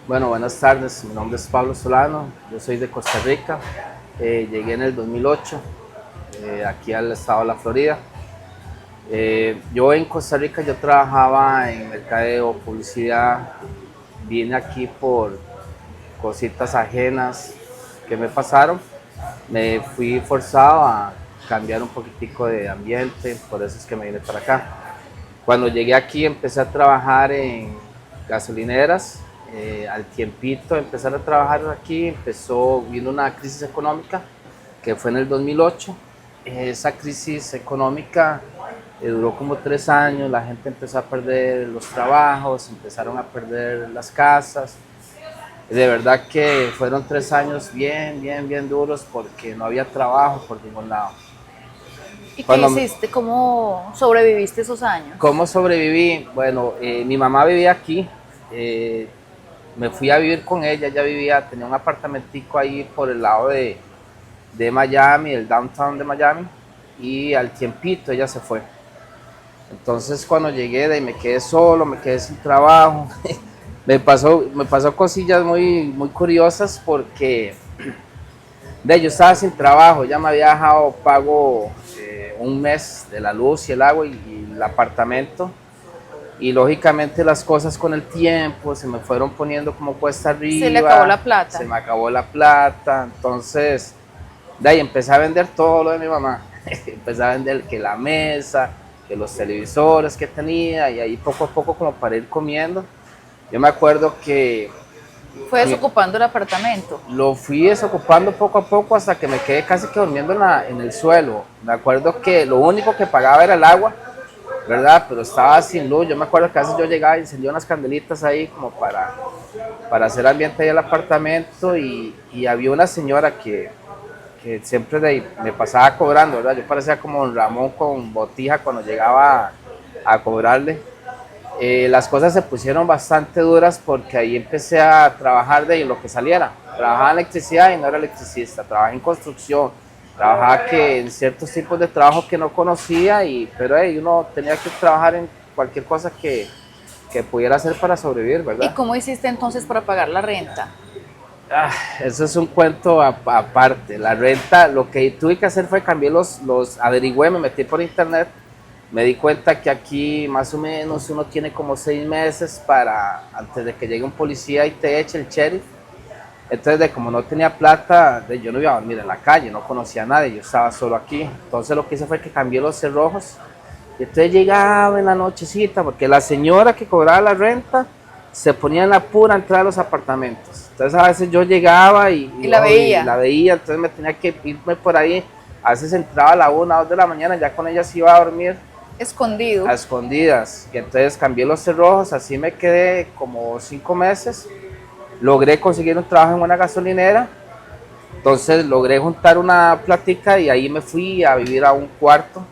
Bueno, buenas tardes. Mi nombre es Pablo Solano. Yo soy de Costa Rica. Llegué en el 2008 aquí al estado de la Florida. Yo en Costa Rica yo trabajaba en mercadeo, publicidad. Vine aquí por cositas ajenas que me pasaron. Me fui forzado a cambiar un poquitico de ambiente, por eso es que me vine para acá. Cuando llegué aquí empecé a trabajar en gasolineras. Al tiempito de empezar a trabajar aquí vino una crisis económica que fue en el 2008. Esa crisis económica duró como 3 años, la gente empezó a perder los trabajos, empezaron a perder las casas. De verdad que fueron 3 años bien duros porque no había trabajo por ningún lado. ¿Y qué Cuando, hiciste? ¿Cómo sobreviviste esos años? ¿Cómo sobreviví? Bueno, mi mamá vivía aquí, eh, me fui a vivir con ella, tenía un apartamentico ahí por el lado de Miami, el downtown de Miami, y al tiempito ella se fue. Entonces cuando llegué de ahí me quedé solo, me quedé sin trabajo. Me pasó cosillas muy curiosas porque yo estaba sin trabajo, ya me había dejado pago un mes de la luz y el agua y el apartamento. Y lógicamente las cosas con el tiempo se me fueron poniendo como cuesta Se le acabó arriba, la plata. se me acabó la plata, entonces de ahí empecé a vender todo lo de mi mamá. Empecé a vender que la mesa, que los televisores que tenía, y ahí poco a poco como para ir comiendo. Yo me acuerdo que Fue desocupando el apartamento. lo fui desocupando poco a poco hasta que me quedé casi que durmiendo en el suelo. Me acuerdo que lo único que pagaba era el agua, ¿verdad? Pero estaba sin luz. Yo me acuerdo que a veces yo llegaba y encendía unas candelitas ahí como para hacer ambiente ahí al apartamento, y había una señora que siempre me pasaba cobrando, ¿verdad? Yo parecía como don Ramón con botija cuando llegaba a cobrarle. Las cosas se pusieron bastante duras porque ahí empecé a trabajar de lo que saliera. Trabajaba en electricidad y no era electricista, trabajaba en construcción, trabajaba en ciertos tipos de trabajo que no conocía, pero uno tenía que trabajar en cualquier cosa que pudiera hacer para sobrevivir, ¿Y ¿verdad? cómo hiciste entonces para pagar la renta? Ah, eso es un cuento aparte. La renta, lo que tuve que hacer fue cambiar averigüé, me metí por internet, me di cuenta que aquí más o menos uno tiene como 6 meses antes de que llegue un policía y te eche el sheriff. Entonces, como no tenía plata, yo no iba a dormir en la calle, no conocía a nadie, yo estaba solo aquí. Entonces lo que hice fue que cambié los cerrojos. Y entonces llegaba en la nochecita, porque la señora que cobraba la renta se ponía en la pura entrada de los apartamentos. Entonces a veces yo llegaba Y la y la veía veía, entonces me tenía que irme por ahí. A veces entraba a la 1, 2 de la mañana, ya con ella se iba a dormir escondido. a escondidas. Y entonces cambié los cerrojos, así me quedé como 5 meses. Logré conseguir un trabajo en una gasolinera, entonces logré juntar una platica y ahí me fui a vivir a un cuarto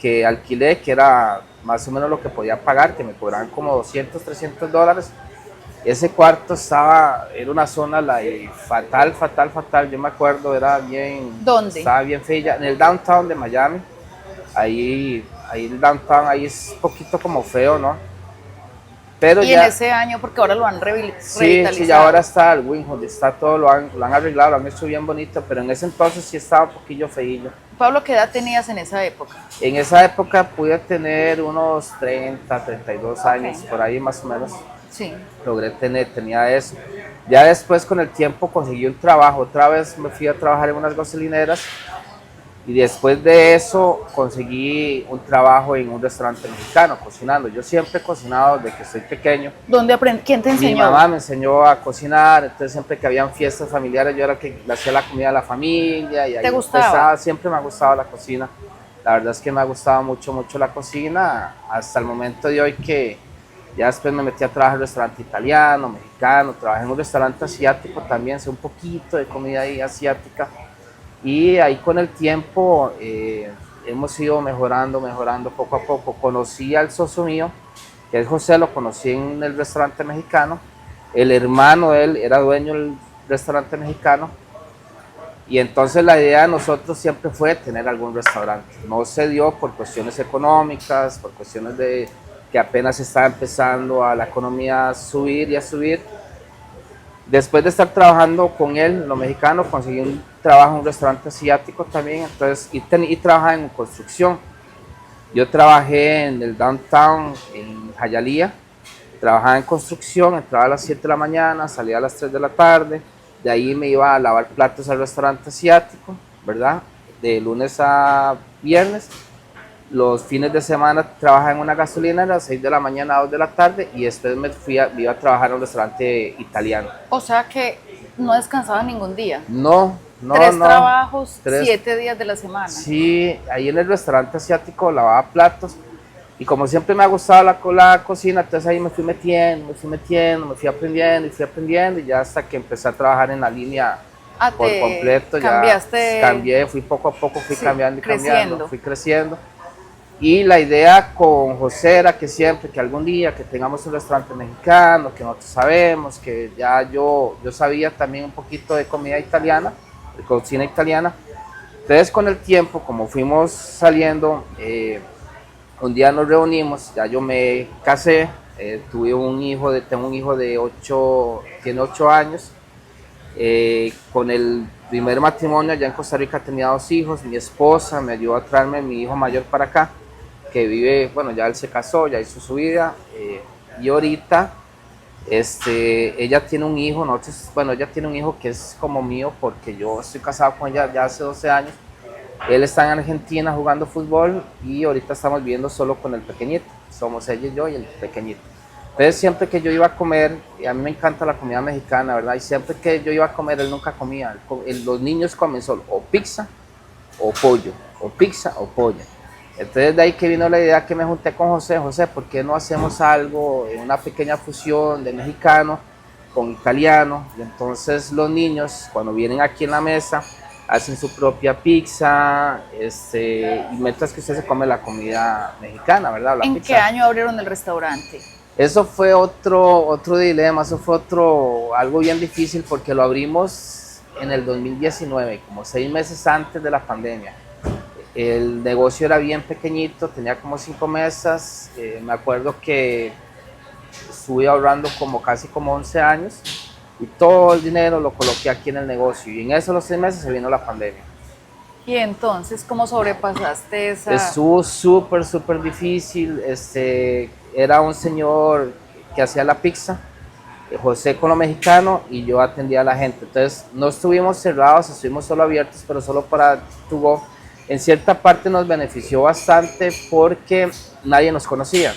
que alquilé, que era más o menos lo que podía pagar, que me cobraban como 200, $300. Ese cuarto era una zona fatal, yo me acuerdo, ¿Dónde? estaba bien fea, en el downtown de Miami. Ahí el downtown, ahí es un poquito como feo, ¿no? Pero Y en ya, ese año, porque ahora lo han sí, ya ahora revitalizado. está el Winghood, está todo, lo han arreglado, lo han hecho bien bonito, pero en ese entonces sí estaba un poquillo feillo. Pablo, ¿qué edad tenías en esa época? En esa época pude tener unos 32 Ok, años, por ahí más o menos, sí. tenía eso. Ya después con el tiempo conseguí un trabajo, otra vez me fui a trabajar en unas gasolineras, y después de eso conseguí un trabajo en un restaurante mexicano, cocinando. Yo siempre he cocinado desde que soy pequeño. ¿Dónde aprendí? ¿Quién te Mi enseñó? mamá me enseñó a cocinar, entonces siempre que habían fiestas familiares yo era el que le hacía la comida a la familia, y ¿Te ahí gustaba? empezaba. Siempre me ha gustado la cocina. La verdad es que me ha gustado mucho la cocina hasta el momento de hoy, que ya después me metí a trabajar en un restaurante italiano, mexicano, trabajé en un restaurante asiático también, sé un poquito de comida ahí asiática. Y ahí con el tiempo hemos ido mejorando poco a poco. Conocí al socio mío, que es José, lo conocí en el restaurante mexicano. El hermano de él era dueño del restaurante mexicano. Y entonces la idea de nosotros siempre fue tener algún restaurante. No se dio por cuestiones económicas, por cuestiones de que apenas estaba empezando a la economía a subir y a subir. Después de estar trabajando con él, lo mexicano, conseguí un trabajo en un restaurante asiático también, entonces, y trabajaba en construcción. Yo trabajé en el downtown, en Hialeah, trabajaba en construcción, entraba a las 7 de la mañana, salía a las 3 de la tarde, de ahí me iba a lavar platos al restaurante asiático, ¿verdad? De lunes a viernes. Los fines de semana trabajaba en una gasolinera a las 6 de la mañana a 2 de la tarde y después me iba a trabajar en un restaurante italiano. O sea que no descansaba ningún día. No, no, Tres no. trabajos, Tres. 7 días de la semana. Sí, ahí en el restaurante asiático lavaba platos y como siempre me ha gustado la cocina, entonces ahí me fui metiendo, me fui aprendiendo y ya hasta que empecé a trabajar en la línea por completo. Cambiaste. Ya cambié, fui poco a poco, fui Sí, cambiando y creciendo. cambiando, fui creciendo. Y la idea con José era que siempre, que algún día que tengamos un restaurante mexicano, que nosotros sabemos, que ya yo sabía también un poquito de comida italiana, de cocina italiana. Entonces con el tiempo, como fuimos saliendo, un día nos reunimos, ya yo me casé, tengo un hijo de 8, tiene 8 años. Con el primer matrimonio allá en Costa Rica tenía 2 hijos, mi esposa me ayudó a traerme a mi hijo mayor para acá, que vive, bueno, ya él se casó, ya hizo su vida, y ahorita ella tiene un hijo, ella tiene un hijo que es como mío porque yo estoy casado con ella ya hace 12 años, él está en Argentina jugando fútbol y ahorita estamos viviendo solo con el pequeñito, somos ella y yo y el pequeñito. Entonces siempre que yo iba a comer, y a mí me encanta la comida mexicana, ¿verdad? Y siempre que yo iba a comer, él nunca comía, los niños comen solo o pizza o pollo, o pizza o pollo. Entonces de ahí que vino la idea que me junté con José, ¿por qué no hacemos algo, una pequeña fusión de mexicano con italiano? Y entonces los niños cuando vienen aquí en la mesa hacen su propia pizza, y mientras que usted se come la comida mexicana, ¿verdad? La ¿En pizza. qué año abrieron el restaurante? Eso fue otro dilema, eso fue algo bien difícil porque lo abrimos en el 2019, como 6 meses antes de la pandemia. El negocio era bien pequeñito, tenía como 5 mesas, me acuerdo que estuve ahorrando casi 11 años y todo el dinero lo coloqué aquí en el negocio y en esos los 6 meses se vino la pandemia. Y entonces, ¿cómo sobrepasaste esa? Estuvo súper difícil, era un señor que hacía la pizza, José con lo mexicano y yo atendía a la gente, entonces no estuvimos cerrados, estuvimos solo abiertos, pero solo para to go. En cierta parte nos benefició bastante porque nadie nos conocía.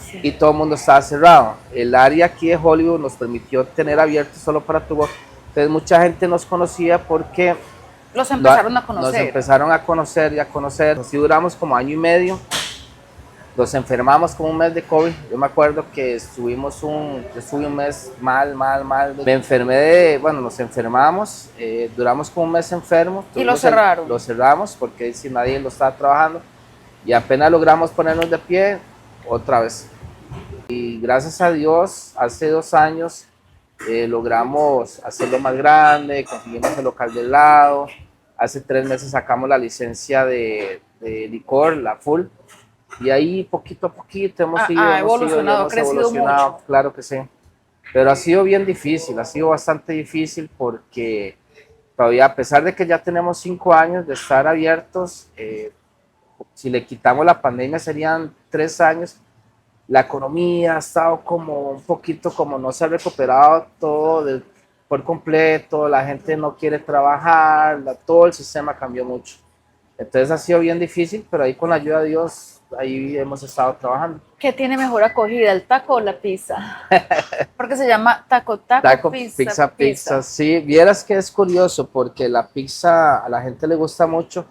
Sí. Y todo el mundo estaba cerrado. El área aquí de Hollywood nos permitió tener abierto solo para to go, entonces mucha gente nos conocía porque los empezaron a conocer. Nos empezaron a conocer y a conocer. Así duramos como año y medio. Nos enfermamos como un mes de COVID. Yo me acuerdo que estuve un mes mal. Me enfermé nos enfermamos. Duramos como un mes enfermo. ¿Y lo cerraron? Lo cerramos porque si nadie lo estaba trabajando. Y apenas logramos ponernos de pie otra vez. Y gracias a Dios, hace 2 años logramos hacerlo más grande, conseguimos el local del lado, hace 3 meses sacamos la licencia de licor, la full, y ahí poquito a poquito hemos evolucionado, crecido mucho. Claro que sí, pero ha sido bien difícil, ha sido bastante difícil porque todavía a pesar de que ya tenemos 5 años de estar abiertos, si le quitamos la pandemia serían 3 años, la economía ha estado como un poquito como no se ha recuperado todo por completo, la gente no quiere trabajar, todo el sistema cambió mucho. Entonces ha sido bien difícil, pero ahí con la ayuda de Dios, ahí hemos estado trabajando. ¿Qué tiene mejor acogida, el taco o la pizza? Porque se llama taco, pizza. Sí, vieras que es curioso porque la pizza a la gente le gusta mucho,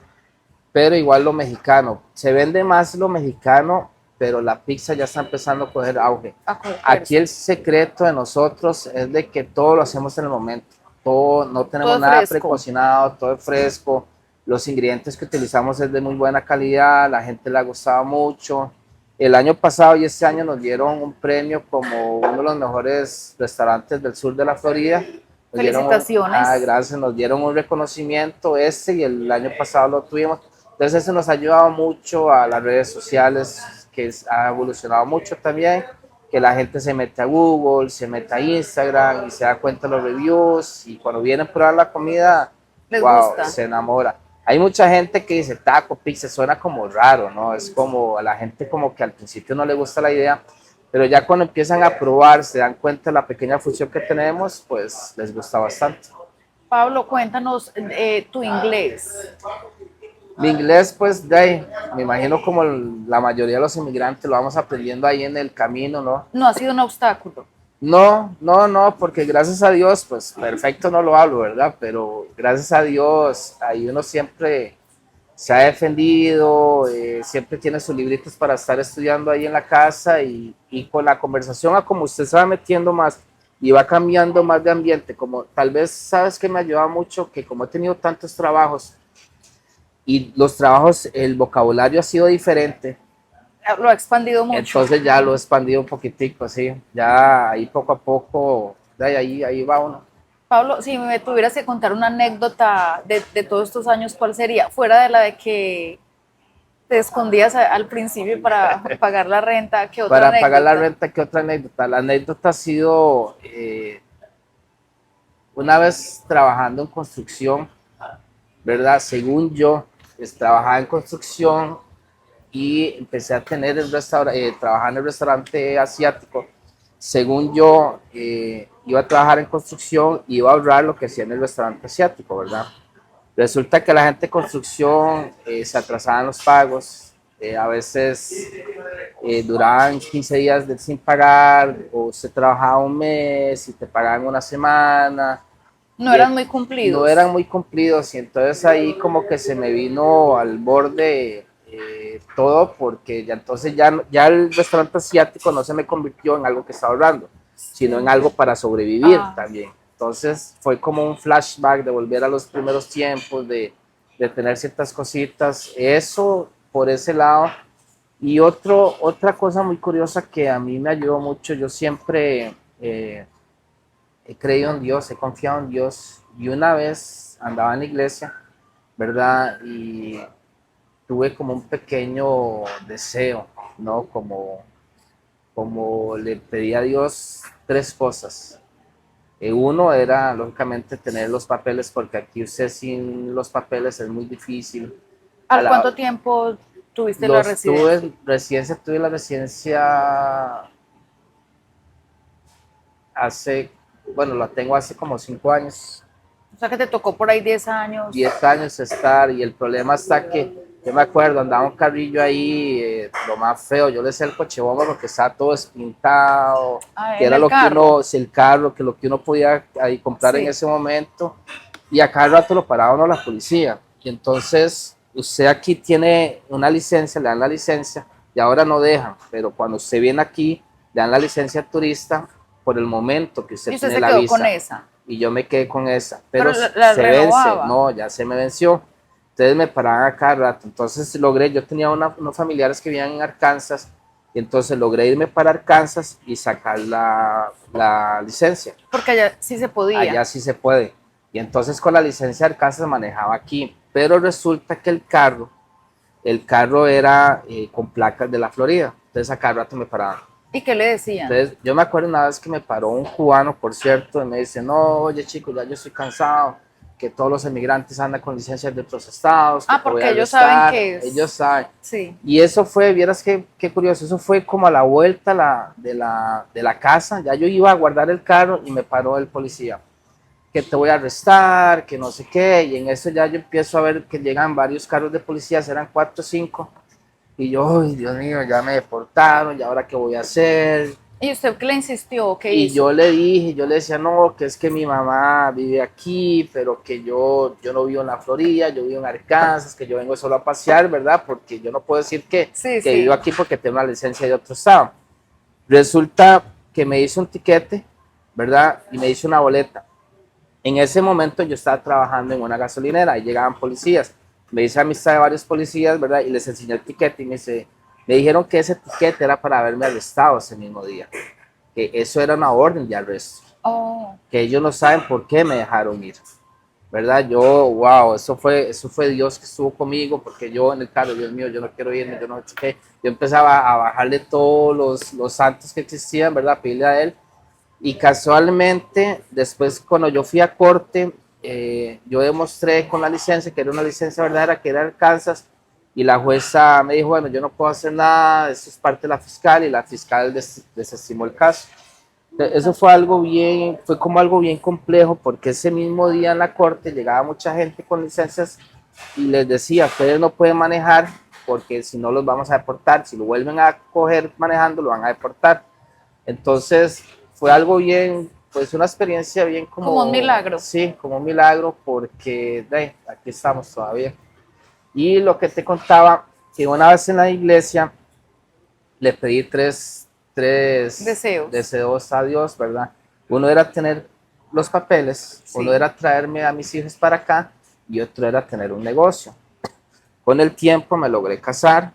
pero igual lo mexicano. Se vende más lo mexicano, pero la pizza ya está empezando a coger auge. Aquí el secreto de nosotros es de que todo lo hacemos en el momento. Todo, no tenemos nada precocinado, todo es fresco. Los ingredientes que utilizamos es de muy buena calidad, la gente le ha gustado mucho. El año pasado y este año nos dieron un premio como uno de los mejores restaurantes del sur de la Florida. Felicitaciones. Gracias, nos dieron un reconocimiento y el año pasado lo tuvimos. Entonces eso nos ha ayudado mucho a las redes sociales, que ha evolucionado mucho también. que la gente se mete a Google, se mete a Instagram y se da cuenta de los reviews y cuando vienen a probar la comida, Les wow, gusta. se enamora. Hay mucha gente que dice taco, pizza, suena como raro, ¿no? Es como a la gente como que al principio no le gusta la idea, pero ya cuando empiezan a probar, se dan cuenta de la pequeña fusión que tenemos, pues les gusta bastante. Pablo, cuéntanos tu inglés. Mi inglés, pues, de ahí, me imagino como la mayoría de los inmigrantes lo vamos aprendiendo ahí en el camino, ¿no? No ha sido un obstáculo. No, no, no, porque gracias a Dios, pues perfecto no lo hablo, ¿verdad? Pero gracias a Dios, ahí uno siempre se ha defendido, siempre tiene sus libritos para estar estudiando ahí en la casa y con la conversación a como usted se va metiendo más y va cambiando más de ambiente, como tal vez sabes que me ayuda mucho, que como he tenido tantos trabajos y los trabajos, el vocabulario ha sido diferente. Lo ha expandido mucho. Entonces ya lo he expandido un poquitico, sí. Ya ahí poco a poco, ahí va uno. Pablo, si me tuvieras que contar una anécdota de todos estos años, ¿cuál sería? Fuera de la de que te escondías al principio para pagar la renta, ¿qué otra Para pagar la anécdota? renta, ¿qué otra anécdota? La anécdota ha sido una vez trabajando en construcción, ¿verdad? Según yo, pues, trabajaba en construcción y empecé a tener trabajar en el restaurante asiático. Según yo, iba a trabajar en construcción y iba a ahorrar lo que hacía en el restaurante asiático, ¿verdad? Resulta que la gente de construcción se atrasaban los pagos, a veces duraban 15 días sin pagar, o se trabajaba un mes y te pagaban una semana, No y eran muy no cumplidos. eran muy cumplidos, y entonces ahí como que se me vino al borde todo, porque ya entonces ya el restaurante asiático no se me convirtió en algo que estaba ahorrando, sino en algo para sobrevivir también. Entonces fue como un flashback de volver a los primeros tiempos, de tener ciertas cositas, eso por ese lado. Y otra cosa muy curiosa que a mí me ayudó mucho, yo siempre he creído en Dios, he confiado en Dios, y una vez andaba en la iglesia, ¿verdad? Y tuve como un pequeño deseo, ¿no? Como le pedí a Dios tres cosas. Uno era, lógicamente, tener los papeles, porque aquí usted sin los papeles es muy difícil. A ¿Al cuánto la, tiempo tuviste la residencia? tuve la residencia hace, bueno, la tengo hace como 5 años. O sea que te tocó por ahí 10 años. 10 años estar, y el problema está que yo me acuerdo, andaba un carrillo ahí, lo más feo, yo le decía el coche bomba porque estaba todo espintado, que En era el lo que carro. uno, si el carro, que lo que uno podía ahí comprar en Sí. ese momento, y a cada rato lo paraba uno la policía. Y entonces usted aquí tiene una licencia, le dan la licencia, y ahora no dejan, pero cuando usted viene aquí, le dan la licencia turista por el momento que usted Y usted tiene se la quedó con visa. esa. Y yo me quedé con esa, Pero pero la se vence, renovaba. no, ya se me venció. Entonces me paraban a cada rato. Entonces logré, yo tenía unos familiares que vivían en Arkansas, y entonces logré irme para Arkansas y sacar la licencia. Porque allá sí se podía. Allá sí se puede. Y entonces con la licencia de Arkansas manejaba aquí. Pero resulta que el carro era con placas de la Florida. Entonces a cada rato me paraban. ¿Y qué le decían? Entonces, yo me acuerdo una vez que me paró un cubano, por cierto, y me dice, no, oye chico, ya yo estoy cansado, que todos los emigrantes andan con licencias de otros estados, que te voy Porque a ellos saben arrestar, que ellos es. saben. Sí. Y eso fue, vieras qué curioso, eso fue como a la vuelta de la casa, ya yo iba a guardar el carro y me paró el policía, que te voy a arrestar, que no sé qué, y en eso ya yo empiezo a ver que llegan varios carros de policía, eran 4 o 5, y yo, ay, Dios mío, ya me deportaron, ¿y ahora qué voy a hacer? ¿Y usted qué le insistió? ¿Qué Y hizo? yo le decía, no, que es que mi mamá vive aquí, pero que yo no vivo en la Florida, yo vivo en Arkansas, que yo vengo solo a pasear, ¿verdad? Porque yo no puedo decir Sí, que vivo sí. aquí porque tengo una licencia de otro estado. Resulta que me hizo un tiquete, ¿verdad? Y me hizo una boleta. En ese momento yo estaba trabajando en una gasolinera y llegaban policías. Me hice amistad de varios policías, ¿verdad? Y les enseñé el tiquete y me dijeron que ese tiquete era para haberme arrestado ese mismo día, que eso era una orden de arresto, Oh. que ellos no saben por qué me dejaron ir. ¿verdad? Yo, wow, eso fue Dios que estuvo conmigo, porque yo en el carro, Dios mío, yo no quiero irme, yo no sé qué. Yo empezaba a bajarle todos los santos que existían, ¿verdad? A pedirle a él. Y casualmente, después cuando yo fui a corte, yo demostré con la licencia, que era una licencia verdadera, que era el Kansas, y la jueza me dijo, bueno, yo no puedo hacer nada, eso es parte de la fiscal, y la fiscal desestimó el caso. Eso fue algo bien, fue como algo bien complejo, porque ese mismo día en la corte llegaba mucha gente con licencias y les decía, ustedes no pueden manejar porque si no los vamos a deportar, si lo vuelven a coger manejando lo van a deportar. Entonces fue algo bien, pues una experiencia bien Como un milagro. sí, como un milagro, porque aquí estamos todavía. Y lo que te contaba, que una vez en la iglesia le pedí tres Deseos. deseos a Dios, ¿verdad? Uno era tener los papeles, Sí. uno era traerme a mis hijos para acá y otro era tener un negocio. Con el tiempo me logré casar,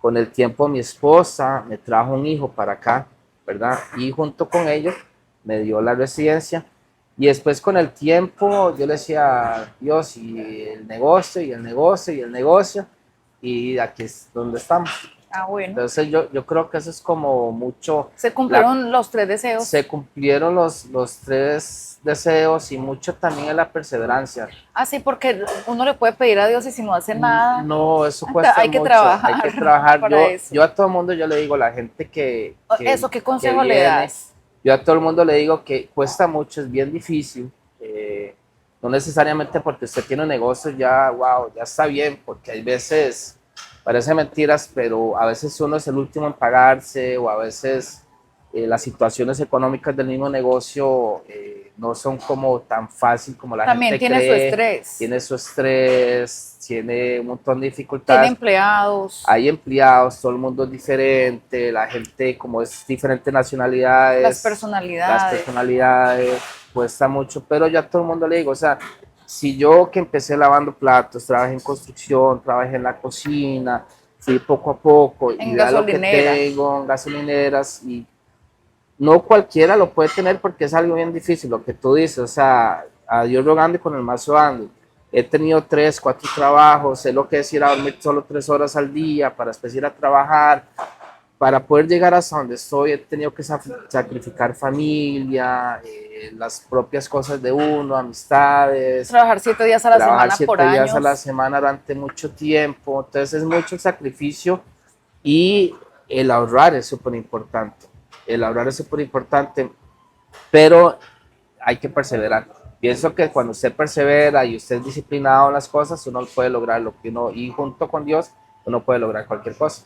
con el tiempo mi esposa me trajo un hijo para acá, ¿verdad? Y junto con ellos me dio la residencia. Y después con el tiempo yo le decía, Dios, y el negocio, y el negocio, y el negocio, y aquí es donde estamos. Ah, bueno. Entonces yo creo que eso es como mucho... Se cumplieron los 3 deseos. Se cumplieron los 3 deseos y mucho también es la perseverancia. Ah, sí, porque uno le puede pedir a Dios y si no hace nada, No, eso cuesta hay que mucho, trabajar. hay que trabajar. Para eso. Yo a todo el mundo yo le digo, la gente Eso, ¿qué consejo que le viene, das? yo a todo el mundo le digo que cuesta mucho, es bien difícil. No necesariamente porque usted tiene un negocio ya, wow, ya está bien, porque hay veces, parece mentiras, pero a veces uno es el último en pagarse o a veces las situaciones económicas del mismo negocio no son como tan fácil como la También gente tiene cree. su estrés. Tiene su estrés, tiene un montón de dificultades. Tiene empleados. Hay empleados, todo el mundo es diferente, la gente como es diferentes nacionalidades. Las personalidades. Cuesta mucho, pero ya a todo el mundo le digo, o sea, si yo que empecé lavando platos, trabajé en construcción, trabajé en la cocina, fui poco a poco y vea lo que tengo en gasolineras y no cualquiera lo puede tener porque es algo bien difícil, lo que tú dices, o sea, a Dios rogando y con el mazo dando. He tenido 3, 4 trabajos, sé lo que es ir a dormir solo 3 horas al día para después ir a trabajar. Para poder llegar hasta donde estoy he tenido que sacrificar familia, las propias cosas de uno, amistades. Trabajar 7 días a la semana por años. 7 días a la semana durante mucho tiempo, entonces es mucho sacrificio y el ahorrar es súper importante. El ahorrar es súper importante, pero hay que perseverar. Pienso que cuando usted persevera y usted es disciplinado en las cosas, uno puede lograr lo que uno, y junto con Dios, uno puede lograr cualquier cosa.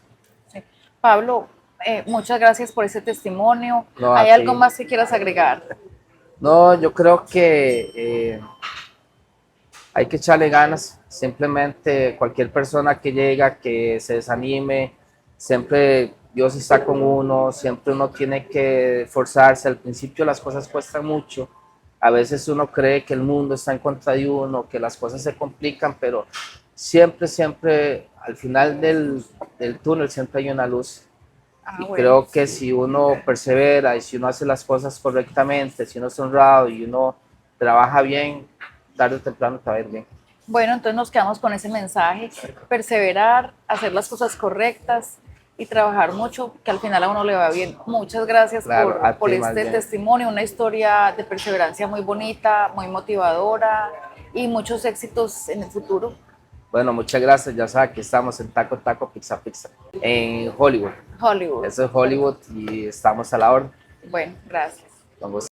Sí. Pablo, muchas gracias por ese testimonio. No, ¿Hay algo más que quieras agregar? No, yo creo que hay que echarle ganas. Simplemente cualquier persona que llega, que se desanime, siempre Dios está con uno, siempre uno tiene que forzarse. Al principio las cosas cuestan mucho. A veces uno cree que el mundo está en contra de uno, que las cosas se complican, pero siempre, al final del túnel siempre hay una luz. Y bueno, creo que si uno persevera y si uno hace las cosas correctamente, si uno es honrado y uno trabaja bien, tarde o temprano te va a ir bien. Bueno, entonces nos quedamos con ese mensaje, perseverar, hacer las cosas correctas y trabajar mucho, que al final a uno le va bien. Muchas gracias por este testimonio, una historia de perseverancia muy bonita, muy motivadora y muchos éxitos en el futuro. Bueno, muchas gracias. Ya sabes, aquí estamos en Taco Taco Pizza Pizza, en Hollywood. Hollywood. Eso es Hollywood y estamos a la orden. Bueno, gracias. Con gusto.